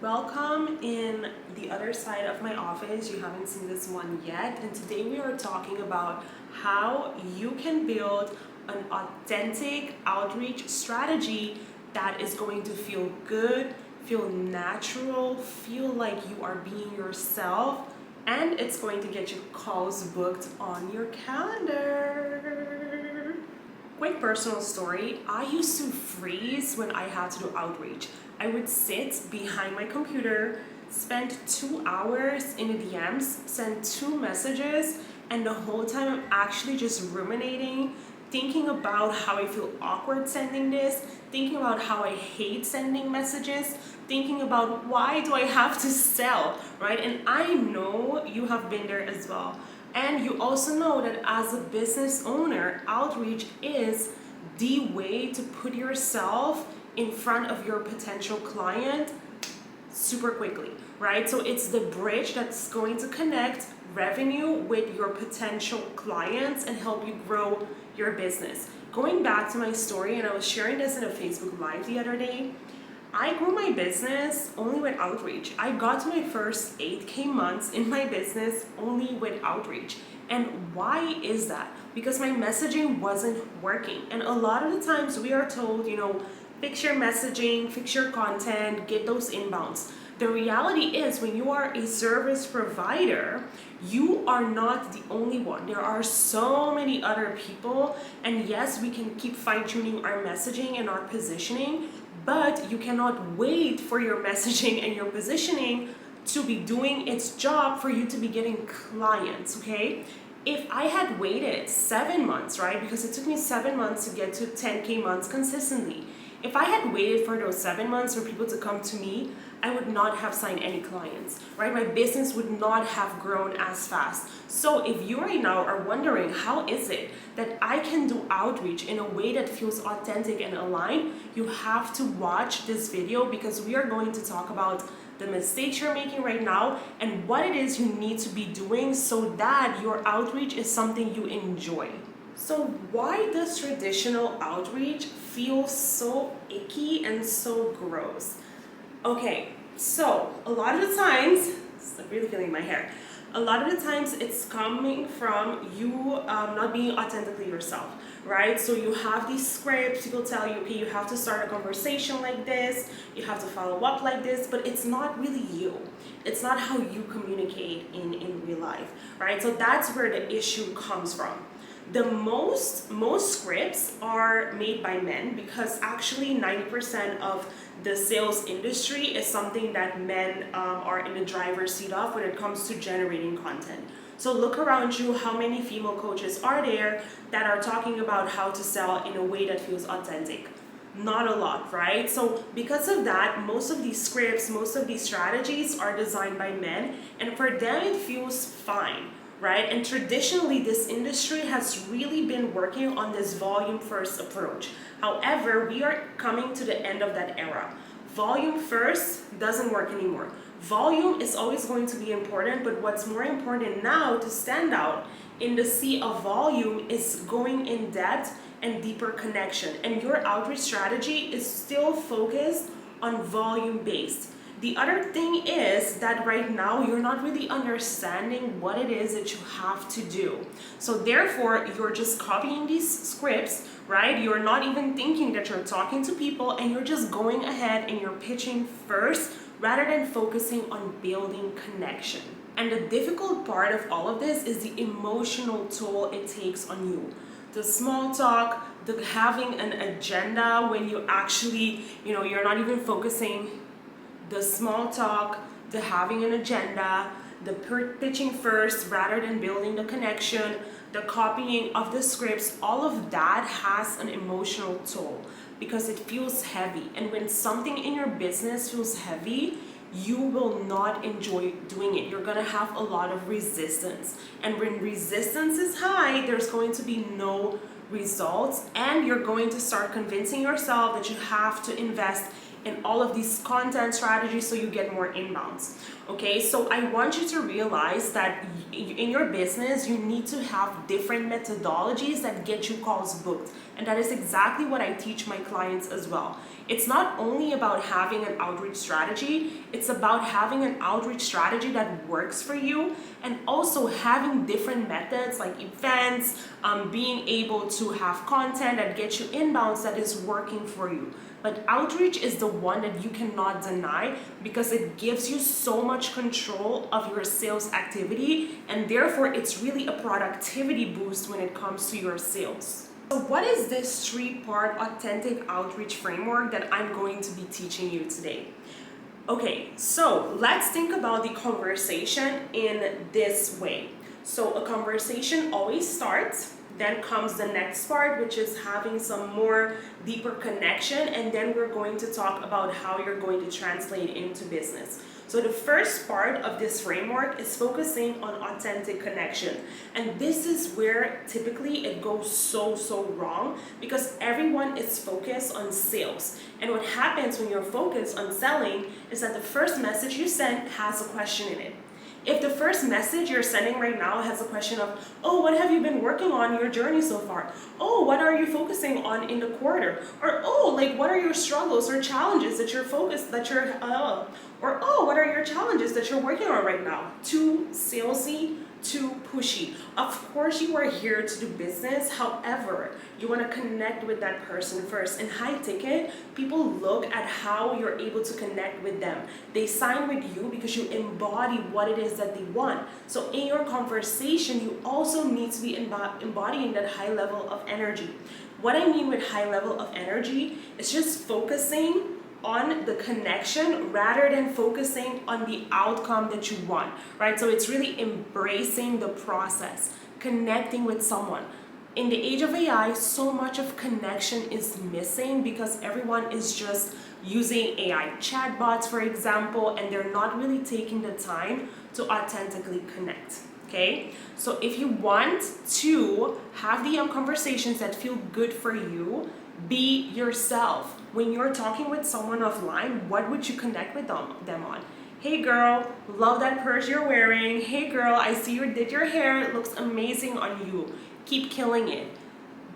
Welcome in the other side of my office. You haven't seen this one yet, and today we are talking about how you can build an authentic outreach strategy that is going to feel good, feel natural, feel like you are being yourself, and it's going to get you calls booked on your calendar. Quick personal story, I used to freeze when I had to do outreach. I would sit behind my computer, spend 2 hours in the DMs, send 2 messages, and the whole time I'm actually just ruminating, thinking about how I feel awkward sending this, thinking about how I hate sending messages, thinking about why do I have to sell, right? And I know you have been there as well. And you also know that as a business owner, outreach is the way to put yourself in front of your potential client super quickly, right? So it's the bridge that's going to connect revenue with your potential clients and help you grow your business. Going back to my story, and I was sharing this in a Facebook Live the other day, I grew my business only with outreach. I got to my first 8K months in my business only with outreach. And why is that? Because my messaging wasn't working. And a lot of the times we are told, fix your messaging, fix your content, get those inbounds. The reality is when you are a service provider, you are not the only one. There are so many other people. And yes, we can keep fine-tuning our messaging and our positioning, but you cannot wait for your messaging and your positioning to be doing its job for you to be getting clients, okay? If I had waited 7 months, right? Because it took me 7 months to get to 10K months consistently. If I had waited for those 7 months for people to come to me, I would not have signed any clients, right? My business would not have grown as fast. So if you right now are wondering, how is it that I can do outreach in a way that feels authentic and aligned, you have to watch this video because we are going to talk about the mistakes you're making right now and what it is you need to be doing so that your outreach is something you enjoy. So why does traditional outreach feel so icky and so gross? Okay, so a lot of the times, I'm really feeling my hair. A lot of the times it's coming from you not being authentically yourself, right? So you have these scripts, people tell you, okay, you have to start a conversation like this, you have to follow up like this, but it's not really you. It's not how you communicate in real life, right? So that's where the issue comes from. The most scripts are made by men because actually 90% of the sales industry is something that men are in the driver's seat of when it comes to generating content. So look around you, how many female coaches are there that are talking about how to sell in a way that feels authentic? Not a lot, right? So because of that, most of these scripts, most of these strategies are designed by men, and for them it feels fine, right? And traditionally, this industry has really been working on this volume first approach. However, we are coming to the end of that era. Volume first doesn't work anymore. Volume is always going to be important, but what's more important now to stand out in the sea of volume is going in depth and deeper connection. And your outreach strategy is still focused on volume based. The other thing is that right now you're not really understanding what it is that you have to do. So therefore, you're just copying these scripts, right? You're not even thinking that you're talking to people and you're just going ahead and you're pitching first rather than focusing on building connection. And the difficult part of all of this is the emotional toll it takes on you. The small talk, the having an agenda when you actually, you're not even focusing. The small talk, the having an agenda, the pitching first rather than building the connection, the copying of the scripts, all of that has an emotional toll because it feels heavy. And when something in your business feels heavy, you will not enjoy doing it. You're gonna have a lot of resistance. And when resistance is high, there's going to be no results, and you're going to start convincing yourself that you have to invest in all of these content strategies so you get more inbounds. Okay, so I want you to realize that in your business, you need to have different methodologies that get you calls booked. And that is exactly what I teach my clients as well. It's not only about having an outreach strategy, it's about having an outreach strategy that works for you, and also having different methods like events, being able to have content that gets you inbounds that is working for you. But outreach is the one that you cannot deny because it gives you so much control of your sales activity, and therefore it's really a productivity boost when it comes to your sales. So what is this 3-part authentic outreach framework that I'm going to be teaching you today? Okay, so let's think about the conversation in this way. So a conversation always starts, then comes the next part, which is having some more deeper connection, and then we're going to talk about how you're going to translate into business. So the first part of this framework is focusing on authentic connection. And this is where typically it goes so wrong, because everyone is focused on sales. And what happens when you're focused on selling is that the first message you send has a question in it. If the first message you're sending right now has a question of, oh, what have you been working on your journey so far? Oh, what are you focusing on in the quarter? Or, oh, like, what are your struggles or challenges that you're focused, or, oh, what are your challenges that you're working on right now? Too salesy, too pushy. Of course you are here to do business. However, you want to connect with that person first. In high ticket, people look at how you're able to connect with them. They sign with you because you embody what it is that they want. So in your conversation, you also need to be embodying that high level of energy. What I mean with high level of energy is just focusing on the connection rather than focusing on the outcome that you want, right? So it's really embracing the process, connecting with someone. In the age of AI, so much of connection is missing because everyone is just using AI chatbots, for example, and they're not really taking the time to authentically connect. Okay, so if you want to have the conversations that feel good for you, be yourself. When you're talking with someone offline, what would you connect with them on? Hey girl, love that purse you're wearing. Hey girl, I see you did your hair. It looks amazing on you. Keep killing it.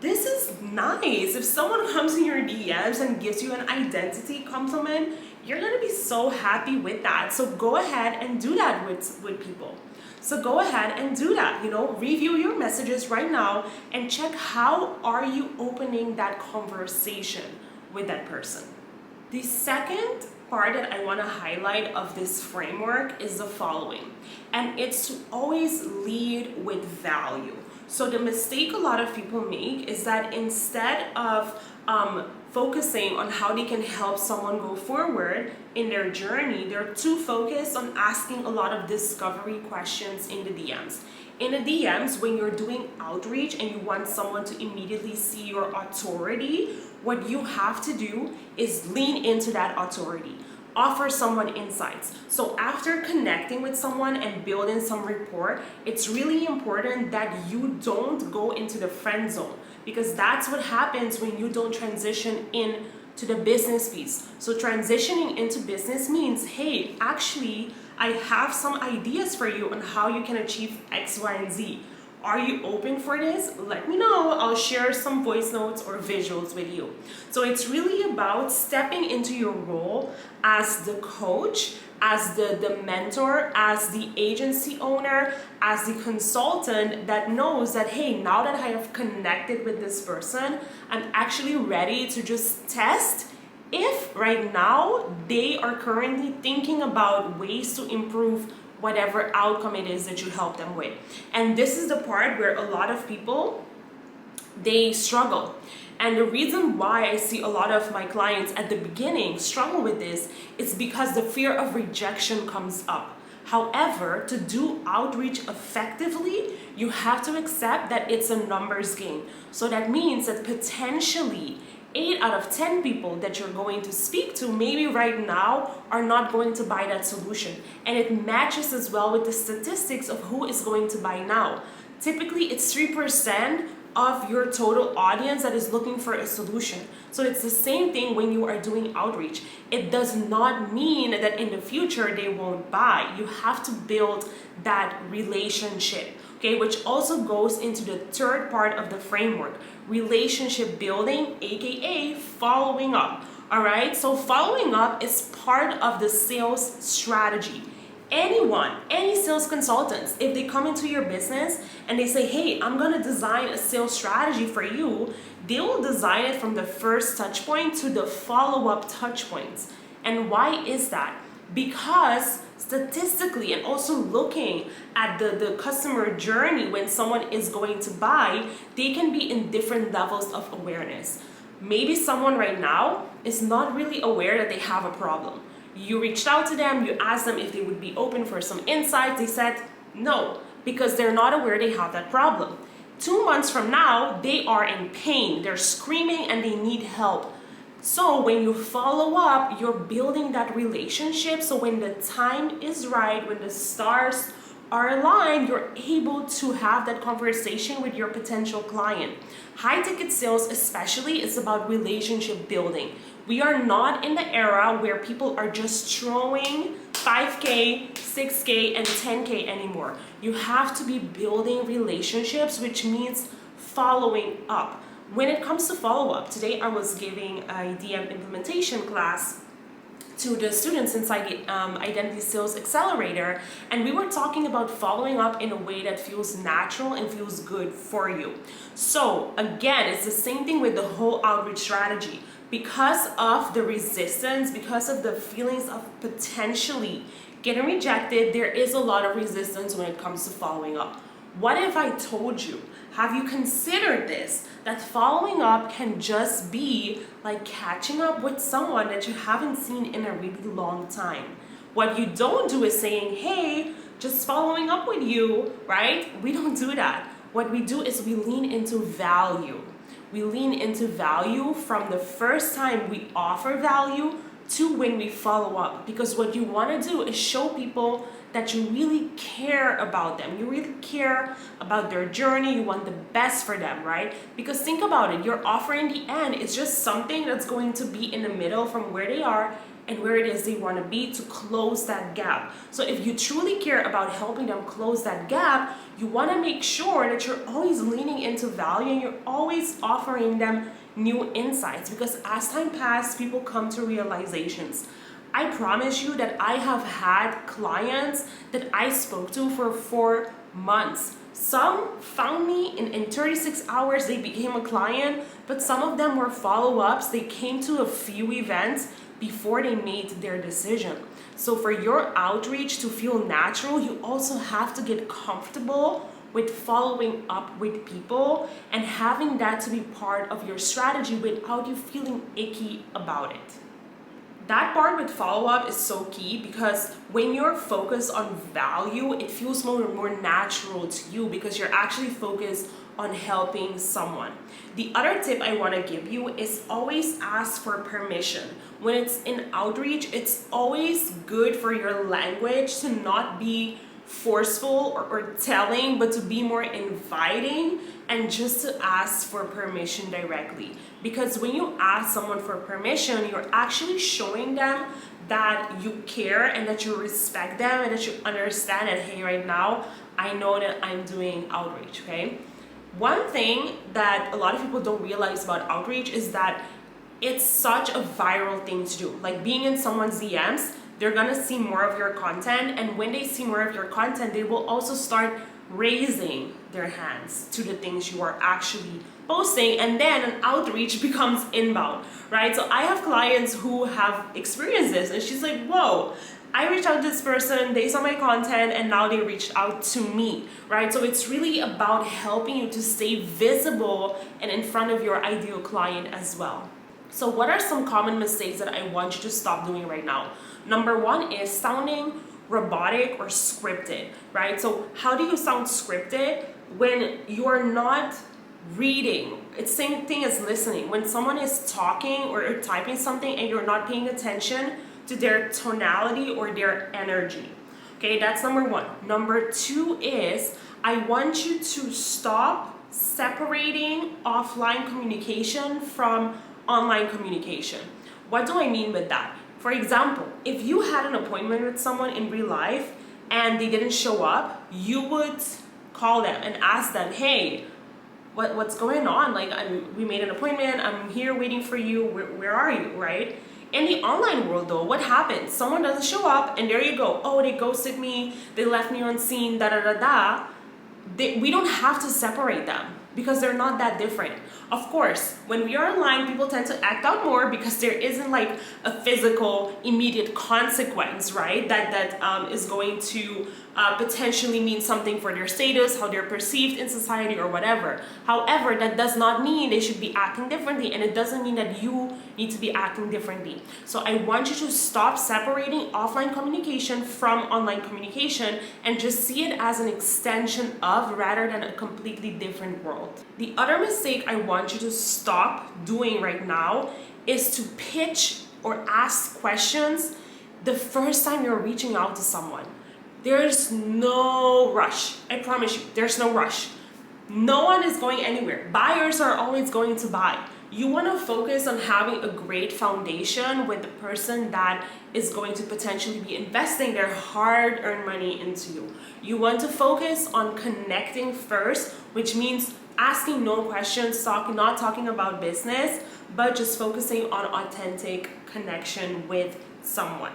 This is nice. If someone comes in your DMs and gives you an identity compliment, you're gonna be so happy with that. So go ahead and do that with people. So go ahead and do that, review your messages right now and check how are you opening that conversation with that person. The second part that I want to highlight of this framework is the following, and it's to always lead with value. So the mistake a lot of people make is that instead of focusing on how they can help someone go forward in their journey, they're too focused on asking a lot of discovery questions in the DMs. In the DMs, when you're doing outreach and you want someone to immediately see your authority, what you have to do is lean into that authority. Offer someone insights. So after connecting with someone and building some rapport, it's really important that you don't go into the friend zone, because that's what happens when you don't transition in to the business piece. So transitioning into business means, hey, actually, I have some ideas for you on how you can achieve X, Y, and Z. Are you open for this? Let me know. I'll share some voice notes or visuals with you. So it's really about stepping into your role as the coach, as the mentor, as the agency owner, as the consultant that knows that, hey, now that I have connected with this person, I'm actually ready to just test if right now they are currently thinking about ways to improve whatever outcome it is that you help them with. And this is the part where a lot of people, they struggle. And the reason why I see a lot of my clients at the beginning struggle with this is because the fear of rejection comes up. However, to do outreach effectively, you have to accept that it's a numbers game. So that means that potentially 8 out of 10 people that you're going to speak to maybe right now are not going to buy that solution. And it matches as well with the statistics of who is going to buy now. Typically, it's 3% of your total audience that is looking for a solution. So it's the same thing when you are doing outreach. It does not mean that in the future they won't buy. You have to build that relationship, okay, which also goes into the third part of the framework, relationship building, aka following up. All right, so following up is part of the sales strategy. Any sales consultants, if they come into your business and they say, hey, I'm gonna design a sales strategy for you, they will design it from the first touch point to the follow-up touch points. And why is that? Because statistically, and also looking at the customer journey when someone is going to buy, they can be in different levels of awareness. Maybe someone right now is not really aware that they have a problem. You reached out to them, you asked them if they would be open for some insights. They said no, because they're not aware they have that problem. 2 months from now, they are in pain, they're screaming and they need help. So when you follow up, you're building that relationship. So when the time is right, when the stars are aligned, you're able to have that conversation with your potential client. High ticket sales especially is about relationship building. We are not in the era where people are just throwing 5K, 6K, and 10K anymore. You have to be building relationships, which means following up. When it comes to follow-up, today I was giving a DM implementation class to the students inside the Identity Sales Accelerator, and we were talking about following up in a way that feels natural and feels good for you. So again, it's the same thing with the whole outreach strategy. Because of the resistance, because of the feelings of potentially getting rejected, there is a lot of resistance when it comes to following up. What if I told you, have you considered this, that following up can just be like catching up with someone that you haven't seen in a really long time? What you don't do is saying, hey, just following up with you, right? We don't do that. What we do is we lean into value. We lean into value from the first time we offer value to when we follow up. Because what you want to do is show people that you really care about them. You really care about their journey. You want the best for them, right? Because think about it, your offer in the end is just something that's going to be in the middle from where they are and where it is they want to be to close that gap. So if you truly care about helping them close that gap, you want to make sure that you're always leaning into value and you're always offering them new insights, because as time passes, people come to realizations. I promise you that I have had clients that I spoke to for 4 months. Some found me in 36 hours, they became a client, but some of them were follow-ups. They came to a few events before they made their decision. So for your outreach to feel natural, you also have to get comfortable with following up with people and having that to be part of your strategy without you feeling icky about it. That part with follow-up is so key, because when you're focused on value, it feels more natural to you because you're actually focused on helping someone. The other tip I want to give you is always ask for permission. When it's in outreach, it's always good for your language to not be forceful or telling, but to be more inviting and just to ask for permission directly. Because when you ask someone for permission, you're actually showing them that you care and that you respect them and that you understand that, hey, right now, I know that I'm doing outreach, okay? One thing that a lot of people don't realize about outreach is that it's such a viral thing to do. Like being in someone's DMs, they're gonna see more of your content, and when they see more of your content, they will also start raising their hands to the things you are actually posting, and then an outreach becomes inbound, right? So I have clients who have experienced this, and she's like, whoa, I reached out to this person, they saw my content, and now they reached out to me, right? So it's really about helping you to stay visible and in front of your ideal client as well. So what are some common mistakes that I want you to stop doing right now? Number one is sounding robotic or scripted, right? So how do you sound scripted when you're not reading? It's the same thing as listening. When someone is talking or typing something and you're not paying attention to their tonality or their energy. Okay, that's number one. Number two is I want you to stop separating offline communication from online communication. What do I mean with that? For example, if you had an appointment with someone in real life and they didn't show up, you would call them and ask them, hey, what's going on? Like, we made an appointment, I'm here waiting for you, where are you, right? In the online world though, what happens? Someone doesn't show up and there you go. Oh, they ghosted me, they left me on scene, da da da da. We don't have to separate them because they're not that different. Of course, when we are online, people tend to act out more because there isn't like a physical, immediate consequence, right? That is going to potentially mean something for their status, how they're perceived in society or whatever. However, that does not mean they should be acting differently, and it doesn't mean that you need to be acting differently. So I want you to stop separating offline communication from online communication and just see it as an extension of rather than a completely different world. The other mistake I want you to stop doing right now is to pitch or ask questions the first time you're reaching out to someone. There's no rush. I promise you, there's no rush. No one is going anywhere. Buyers are always going to buy. You want to focus on having a great foundation with the person that is going to potentially be investing their hard-earned money into you. You want to focus on connecting first, which means asking no questions, not talking about business, but just focusing on authentic connection with someone.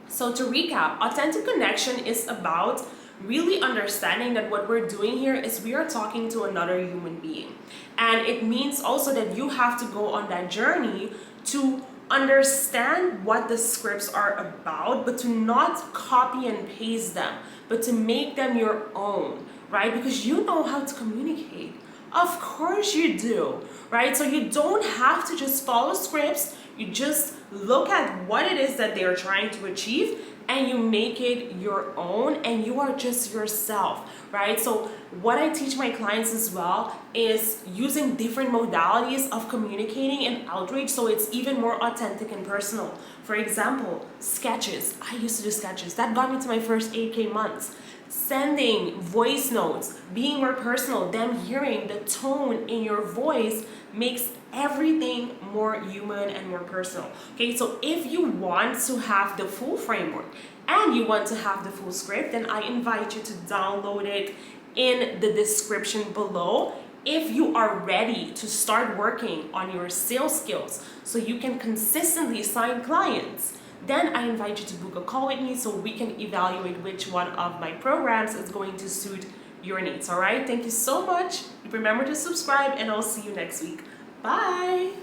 So to recap, authentic connection is about really understanding that what we're doing here is we are talking to another human being. And it means also that you have to go on that journey to understand what the scripts are about, but to not copy and paste them, but to make them your own, right? Because you know how to communicate. Of course you do, right? So you don't have to just follow scripts. You just look at what it is that they're trying to achieve and you make it your own, and you are just yourself, right? So what I teach my clients as well is using different modalities of communicating and outreach so it's even more authentic and personal. For example, sketches. I used to do sketches. That got me to my first 8K months. Sending voice notes, being more personal, them hearing the tone in your voice makes everything more human and more personal. Okay, so if you want to have the full framework and you want to have the full script, then I invite you to download it in the description below. If you are ready to start working on your sales skills so you can consistently sign clients, then I invite you to book a call with me so we can evaluate which one of my programs is going to suit your needs. All right, thank you so much. Remember to subscribe and I'll see you next week. Bye.